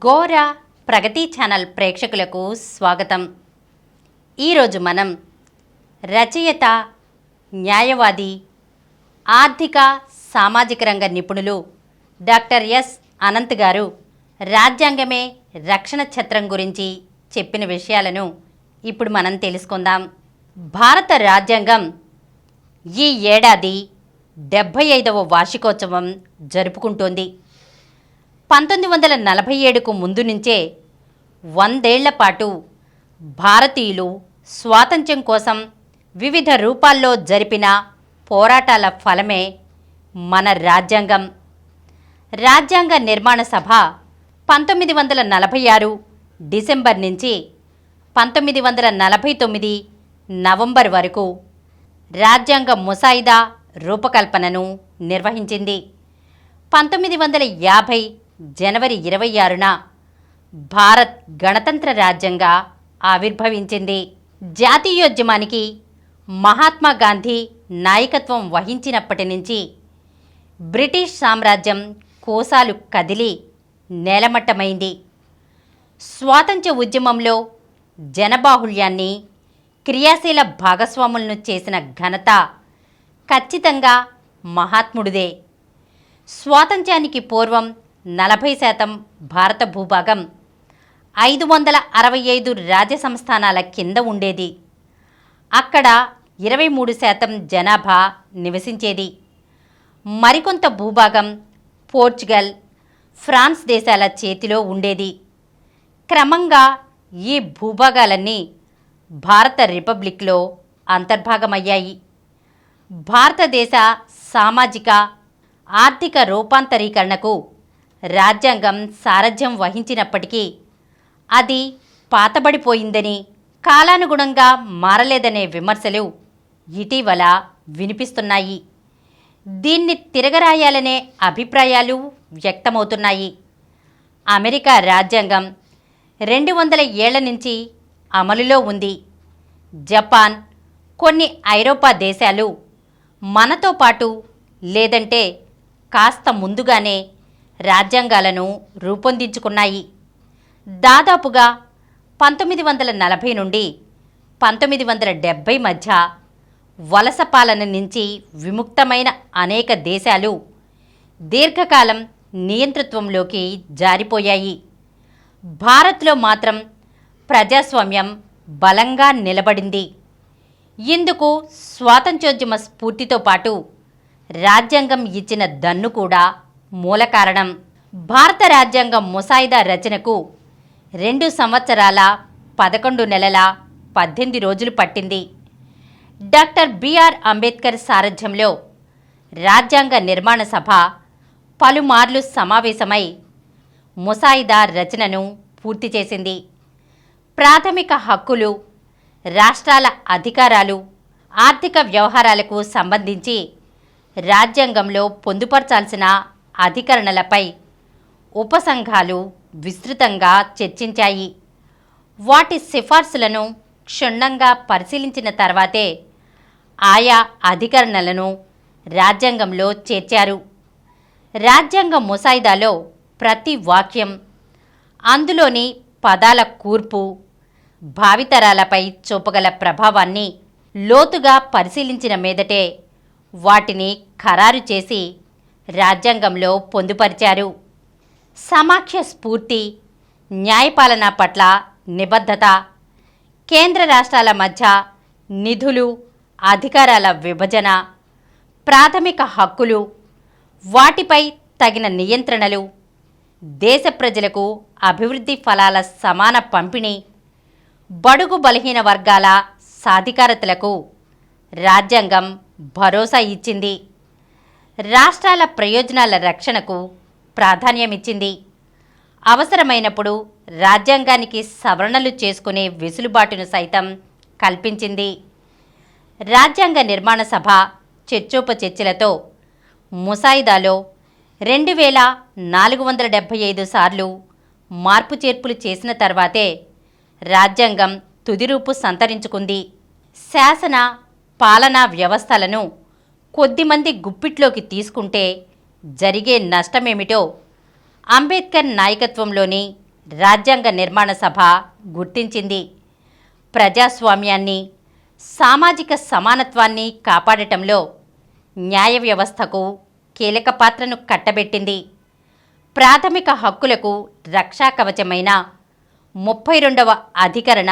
గోరా ప్రగతి channel ప్రేక్షకులకు స్వాగతం. ఈరోజు మనం రచయిత, న్యాయవాది, ఆర్థిక సామాజిక రంగ నిపుణులు డాక్టర్ ఎస్ అనంత్ గారు రాజ్యాంగమే రక్షణ ఛత్రం గురించి చెప్పిన విషయాలను ఇప్పుడు మనం తెలుసుకుందాం. భారత రాజ్యాంగం ఈ ఏడాది 75వ వార్షికోత్సవం జరుపుకుంటోంది. 1947కు ముందు నుంచే 100 ఏళ్ల పాటు భారతీయులు స్వాతంత్ర్యం కోసం వివిధ రూపాల్లో జరిపిన పోరాటాల ఫలమే మన రాజ్యాంగం. రాజ్యాంగ నిర్మాణ సభ 1946 డిసెంబర్ నుంచి 1949 నవంబర్ వరకు రాజ్యాంగ ముసాయిదా రూపకల్పనను నిర్వహించింది. 1950 జనవరి 26న భారత్ గణతంత్ర రాజ్యంగా ఆవిర్భవించింది. జాతీయోద్యమానికి మహాత్మా గాంధీ నాయకత్వం వహించినప్పటి నుంచి బ్రిటిష్ సామ్రాజ్యం కోసాలు కదిలి నేలమట్టమైంది. స్వాతంత్ర్య ఉద్యమంలో జనబాహుళ్యాన్ని, క్రియాశీల భాగస్వాములను చేసిన ఘనత ఖచ్చితంగా మహాత్ముడిదే. స్వాతంత్ర్యానికి పూర్వం 40% భారత భూభాగం 565 రాజ్య సంస్థానాల కింద ఉండేది. అక్కడ 23% జనాభా నివసించేది. మరికొంత భూభాగం పోర్చుగల్, ఫ్రాన్స్ దేశాల చేతిలో ఉండేది. క్రమంగా ఈ భూభాగాలన్నీ భారత రిపబ్లిక్లో అంతర్భాగమయ్యాయి. భారతదేశ సామాజిక, ఆర్థిక రూపాంతరీకరణకు రాజ్యాంగం సారథ్యం వహించినప్పటికీ అది పాతబడిపోయిందని, కాలానుగుణంగా మారలేదనే విమర్శలు ఇటీవల వినిపిస్తున్నాయి. దీన్ని తిరగరాయాలనే అభిప్రాయాలు వ్యక్తమవుతున్నాయి. అమెరికా రాజ్యాంగం 200 ఏళ్ల నుంచి అమలులో ఉంది. జపాన్, కొన్ని ఐరోపా దేశాలు మనతో పాటు లేదంటే కాస్త ముందుగానే రాజ్యాంగాలను రూపొందించుకున్నాయి. దాదాపుగా 1940 నుండి 1970 మధ్య వలస పాలన నుంచి విముక్తమైన అనేక దేశాలు దీర్ఘకాలం నియంతృత్వంలోకి జారిపోయాయి. భారత్లో మాత్రం ప్రజాస్వామ్యం బలంగా నిలబడింది. ఇందుకు స్వాతంత్ర్యోద్యమ స్ఫూర్తితో పాటు రాజ్యాంగం ఇచ్చిన దన్ను కూడా మూల కారణం. భారత రాజ్యాంగం ముసాయిదా రచనకు 2 సంవత్సరాల 11 నెలల 18 రోజులు పట్టింది. డాక్టర్ బిఆర్ అంబేద్కర్ సారథ్యంలో రాజ్యాంగ నిర్మాణ సభ పలుమార్లు సమావేశమై ముసాయిదా రచనను పూర్తి చేసింది. ప్రాథమిక హక్కులు, రాష్ట్రాల అధికారాలు, ఆర్థిక వ్యవహారాలకు సంబంధించి రాజ్యాంగంలో పొందుపరచాల్సిన అధికరణలపై ఉపసంఘాలు విస్తృతంగా చర్చించాయి. వాటి సిఫార్సులను క్షుణ్ణంగా పరిశీలించిన తర్వాతే ఆయా అధికరణలను రాజ్యాంగంలో చేర్చారు. రాజ్యాంగ ముసాయిదాలో ప్రతి వాక్యం, అందులోని పదాల కూర్పు, భావితరాలపై చూపగల ప్రభావాన్ని లోతుగా పరిశీలించిన మీదటే వాటిని ఖరారు చేసి రాజ్యాంగంలో పొందుపరిచారు. సమాఖ్య స్ఫూర్తి, న్యాయపాలన పట్ల నిబద్ధత, కేంద్ర రాష్ట్రాల మధ్య నిధులు, అధికారాల విభజన, ప్రాథమిక హక్కులు, వాటిపై తగిన నియంత్రణలు, దేశ ప్రజలకు అభివృద్ధి ఫలాల సమాన పంపిణీ, బడుగు బలహీన వర్గాల సాధికారతలకు రాజ్యాంగం భరోసా ఇచ్చింది. రాష్ట్రాల ప్రయోజనాల రక్షణకు ప్రాధాన్యమిచ్చింది. అవసరమైనప్పుడు రాజ్యాంగానికి సవరణలు చేసుకునే వెసులుబాటును సైతం కల్పించింది. రాజ్యాంగ నిర్మాణ సభ చర్చోపచర్చలతో ముసాయిదాలో 2475 సార్లు మార్పు చేర్పులు చేసిన తర్వాతే రాజ్యాంగం తుదిరూపు సంతరించుకుంది. శాసన, పాలనా వ్యవస్థలను కొద్దిమంది గుప్పిట్లోకి తీసుకుంటే జరిగే నష్టమేమిటో అంబేద్కర్ నాయకత్వంలోని రాజ్యాంగ నిర్మాణ సభ గుర్తించింది. ప్రజాస్వామ్యాన్ని, సామాజిక సమానత్వాన్ని కాపాడటంలో న్యాయ వ్యవస్థకు కీలక పాత్రను కట్టబెట్టింది. ప్రాథమిక హక్కులకు రక్షా కవచమైన 32వ అధికరణ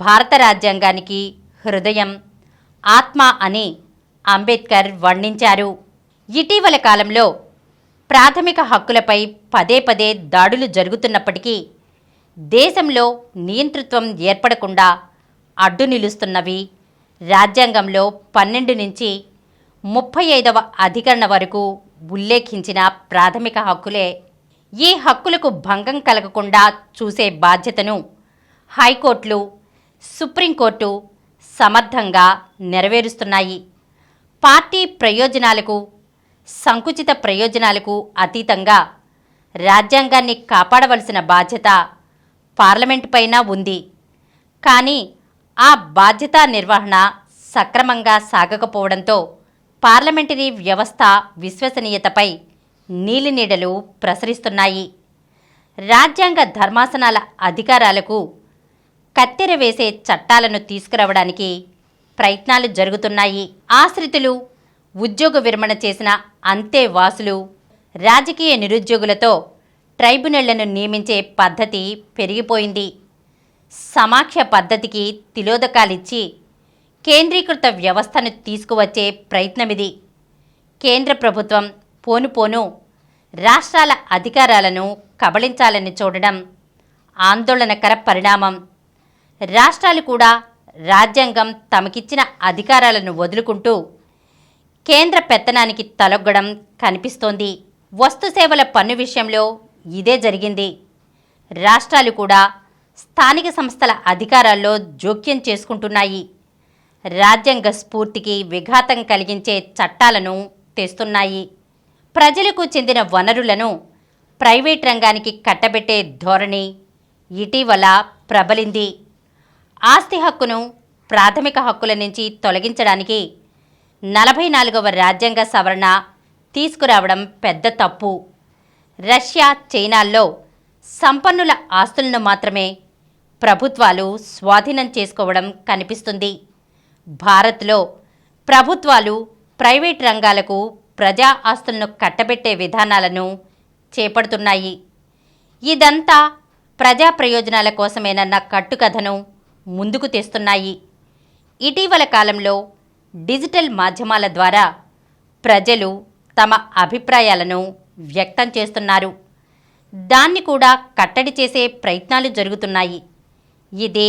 భారత రాజ్యాంగానికి హృదయం, ఆత్మ అని అంబేద్కర్ వర్ణించారు. ఇటీవల కాలంలో ప్రాథమిక హక్కులపై పదే పదే దాడులు జరుగుతున్నప్పటికీ దేశంలో నియంతృత్వం ఏర్పడకుండా అడ్డు నిలుస్తున్నవి రాజ్యాంగంలో 12 నుంచి 35వ అధికరణ వరకు ఉల్లేఖించిన ప్రాథమిక హక్కులే. ఈ హక్కులకు భంగం కలగకుండా చూసే బాధ్యతను హైకోర్టులు, సుప్రీంకోర్టు సమర్థంగా నెరవేరుస్తున్నాయి. పార్టీ ప్రయోజనాలకు, సంకుచిత ప్రయోజనాలకు అతీతంగా రాజ్యాంగాన్ని కాపాడవలసిన బాధ్యత పార్లమెంటుపైన ఉంది. కానీ ఆ బాధ్యతా నిర్వహణ సక్రమంగా సాగకపోవడంతో పార్లమెంటరీ వ్యవస్థ విశ్వసనీయతపై నీలినీడలు ప్రసరిస్తున్నాయి. రాజ్యాంగ ధర్మాసనాల అధికారాలకు కత్తెర వేసే చట్టాలను తీసుకురావడానికి ప్రయత్నాలు జరుగుతున్నాయి. ఆశ్రితులు, ఉద్యోగ విరమణ చేసిన అంతేవాసులు, రాజకీయ నిరుద్యోగులతో ట్రైబ్యునళ్లను నియమించే పద్ధతి పెరిగిపోయింది. సమాఖ్య పద్ధతికి తిలోదకాలిచ్చి కేంద్రీకృత వ్యవస్థను తీసుకువచ్చే ప్రయత్నమిది. కేంద్ర ప్రభుత్వం పోను రాష్ట్రాల అధికారాలను కబళించాలని చూడడం ఆందోళనకర పరిణామం. రాష్ట్రాలు కూడా రాజ్యాంగం తమకిచ్చిన అధికారాలను వదులుకుంటూ కేంద్ర పెత్తనానికి తలొగ్గడం కనిపిస్తోంది. వస్తుసేవల పన్ను విషయంలో ఇదే జరిగింది. రాష్ట్రాలు కూడా స్థానిక సంస్థల అధికారాల్లో జోక్యం చేసుకుంటున్నాయి. రాజ్యాంగ స్ఫూర్తికి విఘాతం కలిగించే చట్టాలను తెస్తున్నాయి. ప్రజలకు చెందిన వనరులను ప్రైవేట్ రంగానికి కట్టబెట్టే ధోరణి ఇటీవల ప్రబలింది. ఆస్తి హక్కును ప్రాథమిక హక్కుల నుంచి తొలగించడానికి 44వ రాజ్యాంగ సవరణ తీసుకురావడం పెద్ద తప్పు. రష్యా, చైనాల్లో సంపన్నుల ఆస్తులను మాత్రమే ప్రభుత్వాలు స్వాధీనం చేసుకోవడం కనిపిస్తుంది. భారత్లో ప్రభుత్వాలు ప్రైవేట్ రంగాలకు ప్రజా ఆస్తులను కట్టబెట్టే విధానాలను చేపడుతున్నాయి. ఇదంతా ప్రజా ప్రయోజనాల కోసమేనన్న కట్టుకథను ముందుకు తెస్తున్నాయి. ఇటీవల కాలంలో డిజిటల్ మాధ్యమాల ద్వారా ప్రజలు తమ అభిప్రాయాలను వ్యక్తం చేస్తున్నారు. దాన్ని కూడా కట్టడి చేసే ప్రయత్నాలు జరుగుతున్నాయి. ఇది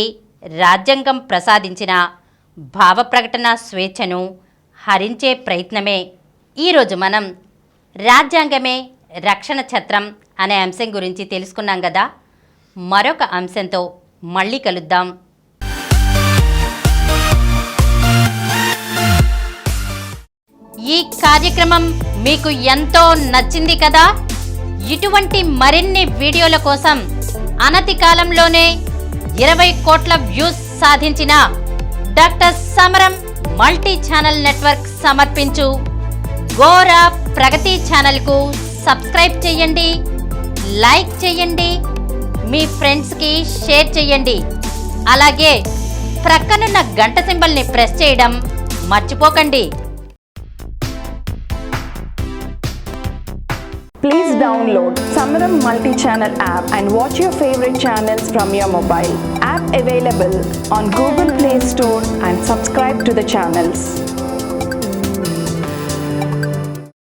రాజ్యాంగం ప్రసాదించిన భావ ప్రకటన స్వేచ్ఛను హరించే ప్రయత్నమే. ఈరోజు మనం రాజ్యాంగమే రక్షణ ఛత్రం అనే అంశం గురించి తెలుసుకున్నాం కదా. మరొక అంశంతో మళ్ళీ కలుద్దాం. ఈ కార్యక్రమం మీకు ఎంతో నచ్చింది కదా. ఇటువంటి మరిన్ని వీడియోల కోసం అనతి కాలంలోనే 20 కోట్ల వ్యూస్ సాధించిన డాక్టర్ సమరం మల్టీ ఛానల్ నెట్వర్క్ సమర్పించు గోరా ప్రగతి ఛానల్కు సబ్స్క్రైబ్ చేయండి, లైక్ చేయండి, మీ ఫ్రెండ్స్కి షేర్ చేయండి. అలాగే ప్రక్కనున్న గంట సింబల్ని ప్రెస్ చేయడం మర్చిపోకండి. Please download Samaram multi-channel app and watch your favorite channels from your mobile. App available on Google Play Store and subscribe to the channels.